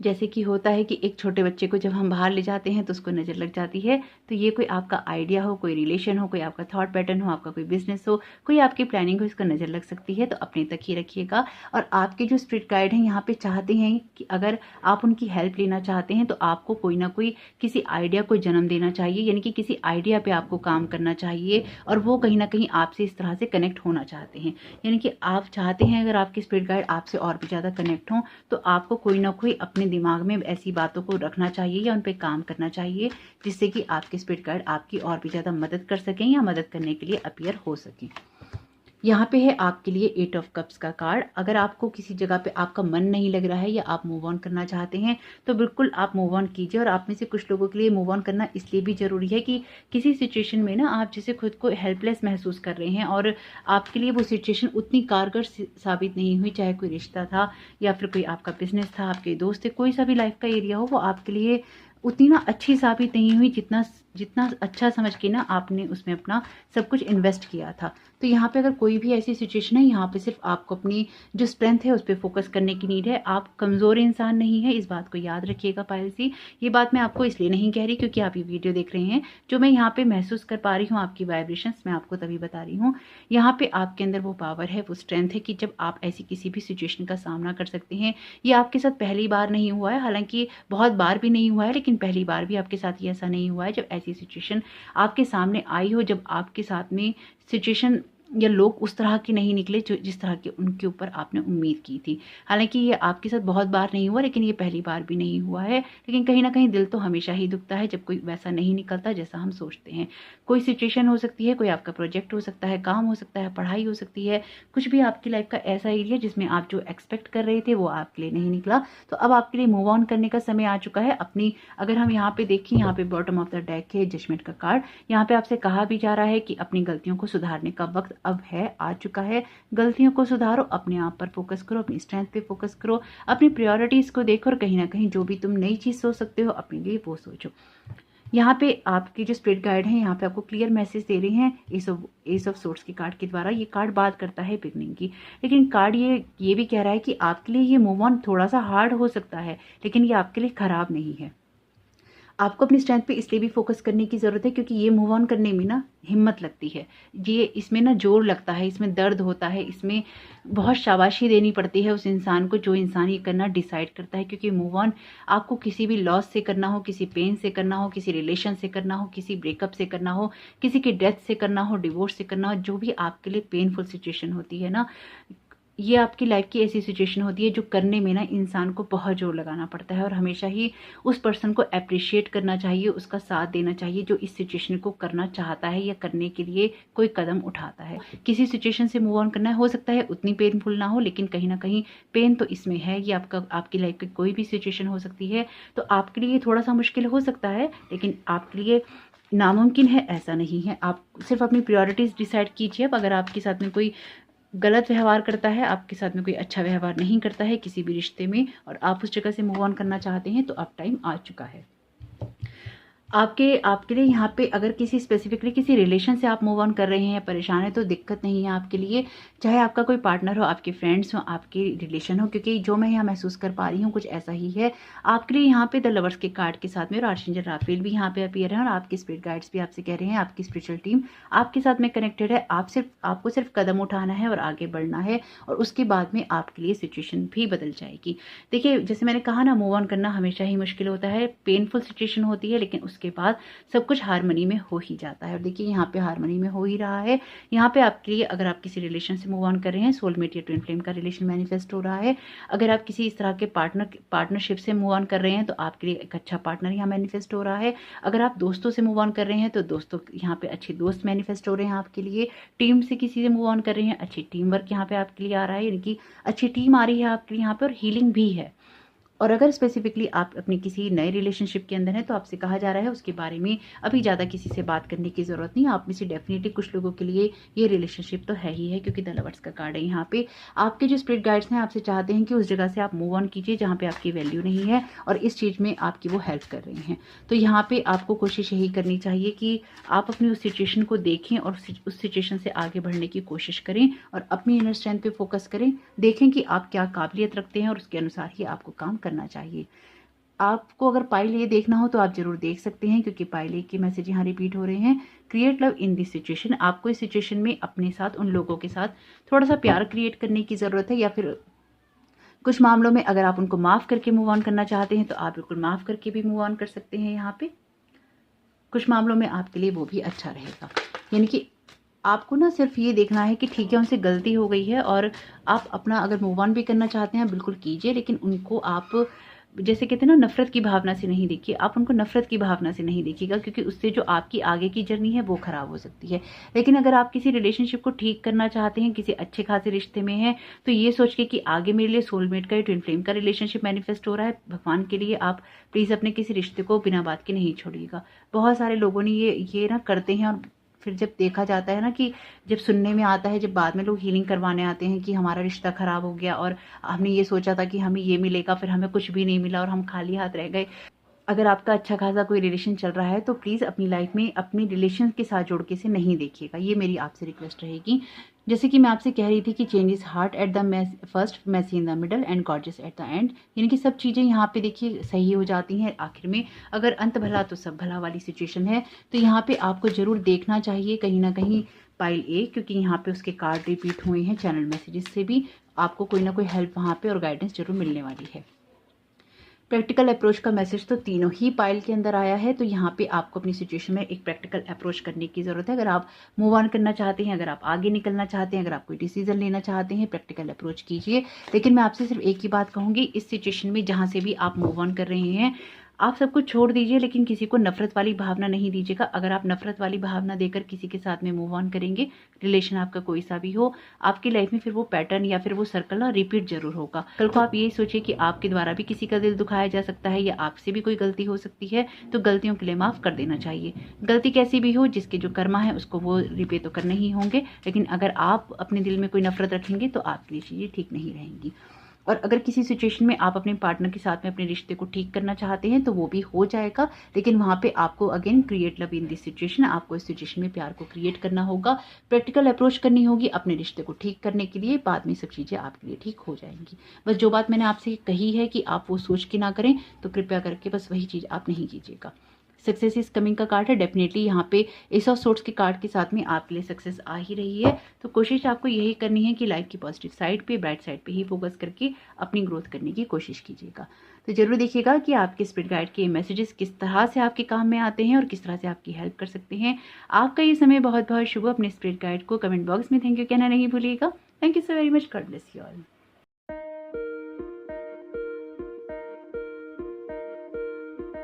जैसे कि होता है कि एक छोटे बच्चे को जब हम बाहर ले जाते हैं तो उसको नज़र लग जाती है। तो ये कोई आपका आइडिया हो, कोई रिलेशन हो, कोई आपका थॉट पैटर्न हो, आपका कोई बिजनेस हो, कोई आपकी प्लानिंग हो, इसको नज़र लग सकती है। तो अपने तक ही रखिएगा। और आपके जो स्पिरिट गाइड हैं यहाँ पे चाहते हैं कि अगर आप उनकी हेल्प लेना चाहते हैं तो आपको कोई ना कोई किसी आइडिया को जन्म देना चाहिए, यानी कि किसी आइडिया पे आपको काम करना चाहिए। और वो कहीं ना कहीं आपसे इस तरह से कनेक्ट होना चाहते हैं, यानी कि आप चाहते हैं अगर आपके स्पिरिट गाइड आपसे और भी ज़्यादा कनेक्ट हों तो आपको कोई ना कोई अपने दिमाग में ऐसी बातों को रखना चाहिए या उन पर काम करना चाहिए जिससे कि आपके स्पिरिट गाइड आपकी और भी ज़्यादा मदद कर सकें या मदद करने के लिए अपीयर हो सकें। यहाँ पे है आपके लिए 8 ऑफ कप्स का कार्ड। अगर आपको किसी जगह पे आपका मन नहीं लग रहा है या आप मूव ऑन करना चाहते हैं तो बिल्कुल आप मूव ऑन कीजिए। और आप में से कुछ लोगों के लिए मूव ऑन करना इसलिए भी ज़रूरी है कि किसी सिचुएशन में ना आप जैसे खुद को हेल्पलेस महसूस कर रहे हैं और आपके लिए वो सिचुएशन उतनी कारगर साबित नहीं हुई, चाहे कोई रिश्ता था या फिर कोई आपका बिजनेस था, आपके दोस्त थे, कोई सा भी लाइफ का एरिया हो, वो आपके लिए उतनी ना अच्छी साबित नहीं हुई जितना अच्छा समझ के ना आपने उसमें अपना सब कुछ इन्वेस्ट किया था। तो यहाँ पे अगर कोई भी ऐसी सिचुएशन है, यहाँ पे सिर्फ आपको अपनी जो स्ट्रेंथ है उस पर फोकस करने की नीड है। आप कमज़ोर इंसान नहीं है, इस बात को याद रखिएगा पायल जी। ये बात मैं आपको इसलिए नहीं कह रही क्योंकि आप ये वीडियो देख रहे हैं। जो मैं यहाँ पे महसूस कर पा रही हूँ आपकी वाइब्रेशंस, मैं आपको तभी बता रही हूँ। यहाँ पे आपके अंदर वो पावर है, वो स्ट्रेंथ है कि जब आप ऐसी किसी भी सिचुएशन का सामना कर सकते हैं। ये आपके साथ पहली बार नहीं हुआ है, हालांकि बहुत बार भी नहीं हुआ है, लेकिन पहली बार भी आपके साथ ये ऐसा नहीं हुआ है जब ऐसी सिचुएशन आपके सामने आई हो, जब आपके साथ में सिचुएशन या लोग उस तरह के नहीं निकले जो जिस तरह के उनके ऊपर आपने उम्मीद की थी। हालांकि ये आपके साथ बहुत बार नहीं हुआ, लेकिन ये पहली बार भी नहीं हुआ है। लेकिन कहीं ना कहीं दिल तो हमेशा ही दुखता है जब कोई वैसा नहीं निकलता जैसा हम सोचते हैं। कोई सिचुएशन हो सकती है, कोई आपका प्रोजेक्ट हो सकता है, काम हो सकता है, पढ़ाई हो सकती है, कुछ भी आपकी लाइफ का ऐसा एरिया जिसमें आप जो एक्सपेक्ट कर रहे थे वो आपके लिए नहीं निकला। तो अब आपके लिए मूव ऑन करने का समय आ चुका है। अपनी अगर हम यहाँ पे देखें, यहाँ पे बॉटम ऑफ द डेक है जजमेंट का कार्ड। यहाँ पे आपसे कहा भी जा रहा है कि अपनी गलतियों को सुधारने का वक्त अब है, आ चुका है। गलतियों को सुधारो, अपने आप पर फोकस करो, अपनी स्ट्रेंथ पे फोकस करो, अपनी प्रायोरिटीज को देखो और कहीं ना कहीं जो भी तुम नई चीज सोच सकते हो अपने लिए वो सोचो। यहाँ पे आपकी जो स्पिरिट गाइड है यहाँ पे आपको क्लियर मैसेज दे रहे हैं एस ऑफ सोर्ड्स के कार्ड के द्वारा। ये कार्ड बात करता है बिगनिंग की, लेकिन कार्ड ये भी कह रहा है कि आपके लिए ये मूव ऑन थोड़ा सा हार्ड हो सकता है, लेकिन ये आपके लिए खराब नहीं है। आपको अपनी स्ट्रेंथ पे इसलिए भी फोकस करने की ज़रूरत है क्योंकि ये मूव ऑन करने में ना हिम्मत लगती है, ये इसमें ना जोर लगता है, इसमें दर्द होता है, इसमें बहुत शाबाशी देनी पड़ती है उस इंसान को जो इंसान ये करना डिसाइड करता है। क्योंकि मूव ऑन आपको किसी भी लॉस से करना हो, किसी पेन से करना हो, किसी रिलेशन से करना हो, किसी ब्रेकअप से करना हो, किसी की डेथ से करना हो, डिवोर्स से करना हो, जो भी आपके लिए पेनफुल सिचुएशन होती है ना, ये आपकी लाइफ की ऐसी सिचुएशन होती है जो करने में ना इंसान को बहुत जोर लगाना पड़ता है। और हमेशा ही उस पर्सन को अप्रिशिएट करना चाहिए, उसका साथ देना चाहिए जो इस सिचुएशन को करना चाहता है या करने के लिए कोई कदम उठाता है। किसी सिचुएशन से मूव ऑन करना हो सकता है उतनी पेनफुल ना हो, लेकिन कहीं ना कहीं पेन तो इसमें है। ये आपकी लाइफ की कोई भी सिचुएशन हो सकती है, तो आपके लिए थोड़ा सा मुश्किल हो सकता है, लेकिन आपके लिए नामुमकिन है ऐसा नहीं है। आप सिर्फ अपनी प्रायोरिटीज डिसाइड कीजिए। अब अगर आपके साथ में कोई गलत व्यवहार करता है, आपके साथ में कोई अच्छा व्यवहार नहीं करता है किसी भी रिश्ते में, और आप उस जगह से मूव ऑन करना चाहते हैं, तो अब टाइम आ चुका है आपके लिए। यहाँ पे अगर किसी स्पेसिफिकली किसी रिलेशन से आप मूव ऑन कर रहे हैं या परेशान है तो दिक्कत नहीं है आपके लिए, चाहे आपका कोई पार्टनर हो, आपके फ्रेंड्स हो, आपके रिलेशन हो, क्योंकि जो मैं यहाँ महसूस कर पा रही हूँ कुछ ऐसा ही है आपके लिए। यहाँ पे द लवर्स के कार्ड के साथ में आर्चेंजल राफेल भी यहाँ पे अपीयर है और आपके स्पिरिट गाइड्स भी आपसे कह रहे हैं, आपकी स्पिरिचुअल टीम आपके साथ में कनेक्टेड है। आपको सिर्फ कदम उठाना है और आगे बढ़ना है, और उसके बाद में आपके लिए सिचुएशन भी बदल जाएगी। देखिए, जैसे मैंने कहा ना, मूव ऑन करना हमेशा ही मुश्किल होता है, पेनफुल सिचुएशन होती है, लेकिन के बाद सब कुछ हार्मनी में हो ही जाता है। और देखिए यहाँ पे हार्मनी में हो ही रहा है। यहाँ पे आपके लिए अगर आप किसी रिलेशन से मूव ऑन कर रहे हैं, सोलमेट या ट्विन फ्लेम का रिलेशन मैनिफेस्ट हो रहा है। अगर आप किसी इस तरह के पार्टनरशिप से मूव ऑन कर रहे हैं तो आपके लिए एक अच्छा पार्टनर यहाँ मैनिफेस्ट हो रहा है। अगर आप दोस्तों से मूव ऑन कर रहे हैं तो दोस्तों यहाँ पे अच्छे दोस्त मैनिफेस्ट हो रहे हैं आपके लिए। टीम से किसी से मूव ऑन कर रहे हैं, अच्छी टीम वर्क यहाँ पे आपके लिए आ रहा है, यानी कि अच्छी टीम आ रही है आपके लिए यहाँ पे, और हीलिंग भी है। और अगर स्पेसिफिकली आप अपनी किसी नए रिलेशनशिप के अंदर हैं तो आपसे कहा जा रहा है उसके बारे में अभी ज़्यादा किसी से बात करने की ज़रूरत नहीं। आप में से डेफिनेटली कुछ लोगों के लिए ये रिलेशनशिप तो है ही है, क्योंकि द लवर्स का कार्ड है यहाँ पे। आपके जो स्पिरिट गाइड्स हैं आपसे चाहते हैं कि उस जगह से आप मूव ऑन कीजिए जहाँ पे आपकी वैल्यू नहीं है, और इस चीज़ में आपकी वो हेल्प कर रही हैं। तो यहाँ पे आपको कोशिश यही करनी चाहिए कि आप अपनी उस सिचुएशन को देखें और उस सिचुएशन से आगे बढ़ने की कोशिश करें, और अपनी इनर स्ट्रेंथ पे फोकस करें। देखें कि आप क्या काबिलियत रखते हैं और उसके अनुसार ही आपको काम करना चाहिए। आपको अगर पाइल ए देखना हो तो आप जरूर देख सकते हैं, क्योंकि पाइल ए के मैसेज यहाँ रिपीट हो रहे हैं। Create love in this situation, आपको इस सिचुएशन में अपने साथ, उन लोगों के साथ थोड़ा सा प्यार क्रिएट करने की ज़रूरत है, या फिर कुछ मामलों में अगर आप उनको माफ़ करके मूव ऑन करना चाहते हैं तो आप बिल्कुल माफ़ करके भी मूव ऑन कर सकते हैं। यहाँ पे कुछ मामलों में आपके लिए वो भी अच्छा रहेगा। यानी कि आपको ना सिर्फ ये देखना है कि ठीक है उनसे गलती हो गई है और आप अपना अगर मूव ऑन भी करना चाहते हैं बिल्कुल कीजिए, लेकिन उनको आप जैसे कहते हैं ना नफरत की भावना से नहीं देखिए। आप उनको नफरत की भावना से नहीं देखिएगा, क्योंकि उससे जो आपकी आगे की जर्नी है वो खराब हो सकती है। लेकिन अगर आप किसी रिलेशनशिप को ठीक करना चाहते हैं, किसी अच्छे खासे रिश्ते में हैं, तो ये सोच के कि आगे मेरे लिए सोलमेट का, ट्विन फ्लेम का रिलेशनशिप मैनिफेस्ट हो रहा है, भगवान के लिए आप प्लीज़ अपने किसी रिश्ते को बिना बात के नहीं छोड़िएगा। बहुत सारे लोगों ने ये ना करते हैं, और फिर जब देखा जाता है ना कि जब सुनने में आता है, जब बाद में लोग हीलिंग करवाने आते हैं कि हमारा रिश्ता खराब हो गया और हमने ये सोचा था कि हमें ये मिलेगा, फिर हमें कुछ भी नहीं मिला और हम खाली हाथ रह गए। अगर आपका अच्छा खासा कोई रिलेशन चल रहा है तो प्लीज़ अपनी लाइफ में अपनी रिलेशन के साथ जोड़ के इसे नहीं देखिएगा, ये मेरी आपसे रिक्वेस्ट रहेगी। जैसे कि मैं आपसे कह रही थी कि change is hard at the first, messy in the middle and gorgeous at the end, यानी कि सब चीज़ें यहाँ पे देखिए सही हो जाती हैं आखिर में। अगर अंत भला तो सब भला वाली सिचुएशन है, तो यहाँ पे आपको ज़रूर देखना चाहिए कहीं ना कहीं पाइल ए, क्योंकि यहाँ पे उसके कार्ड रिपीट हुए हैं। चैनल मैसेजेस से भी आपको कोई ना कोई हेल्प वहाँ पे और गाइडेंस जरूर मिलने वाली है। प्रैक्टिकल अप्रोच का मैसेज तो तीनों ही पाइल के अंदर आया है, तो यहाँ पे आपको अपनी सिचुएशन में एक प्रैक्टिकल अप्रोच करने की ज़रूरत है। अगर आप मूव ऑन करना चाहते हैं, अगर आप आगे निकलना चाहते हैं, अगर आप कोई डिसीजन लेना चाहते हैं, प्रैक्टिकल अप्रोच कीजिए। लेकिन मैं आपसे सिर्फ एक ही बात कहूँगी, इस सिचुएशन में जहाँ से भी आप मूव ऑन कर रहे हैं, आप सब कुछ छोड़ दीजिए, लेकिन किसी को नफरत वाली भावना नहीं दीजिएगा। अगर आप नफरत वाली भावना देकर किसी के साथ में मूव ऑन करेंगे, रिलेशन आपका कोई सा भी हो, आपकी लाइफ में फिर वो पैटर्न या फिर वो सर्कल ना रिपीट जरूर होगा। कल को आप यही सोचिए कि आपके द्वारा भी किसी का दिल दुखाया जा सकता है या आपसे भी कोई गलती हो सकती है, तो गलतियों के लिए माफ कर देना चाहिए। गलती कैसी भी हो, जिसके जो कर्मा है उसको वो रिपे तो करने ही होंगे, लेकिन अगर आप अपने दिल में कोई नफरत रखेंगे तो आपके लिए चीज़ें ठीक नहीं रहेंगी। और अगर किसी सिचुएशन में आप अपने पार्टनर के साथ में अपने रिश्ते को ठीक करना चाहते हैं तो वो भी हो जाएगा, लेकिन वहाँ पे आपको again create love in this situation, आपको इस सिचुएशन में प्यार को क्रिएट करना होगा, प्रैक्टिकल अप्रोच करनी होगी अपने रिश्ते को ठीक करने के लिए। बाद में सब चीज़ें आपके लिए ठीक हो जाएंगी। बस जो बात मैंने आपसे कही है कि आप वो सोच के ना करें, तो कृपया करके बस वही चीज़ आप नहीं कीजिएगा। सक्सेस इज कमिंग का कार्ड है, डेफिनेटली यहाँ पे एस ऑफ सोर्ड्स के कार्ड के साथ में आपके लिए सक्सेस आ ही रही है। तो कोशिश आपको यही करनी है कि लाइफ की पॉजिटिव साइड पे, ब्राइट साइड पे ही फोकस करके अपनी ग्रोथ करने की कोशिश कीजिएगा। तो जरूर देखिएगा कि आपके स्पिरिट गाइड के मैसेजेस किस तरह से आपके काम में आते हैं और किस तरह से आपकी हेल्प कर सकते हैं। आपका ये समय बहुत बहुत शुभ। अपने स्पिरिट गाइड को कमेंट बॉक्स में थैंक यू कहना नहीं भूलिएगा। Thank you so very much. God bless you all.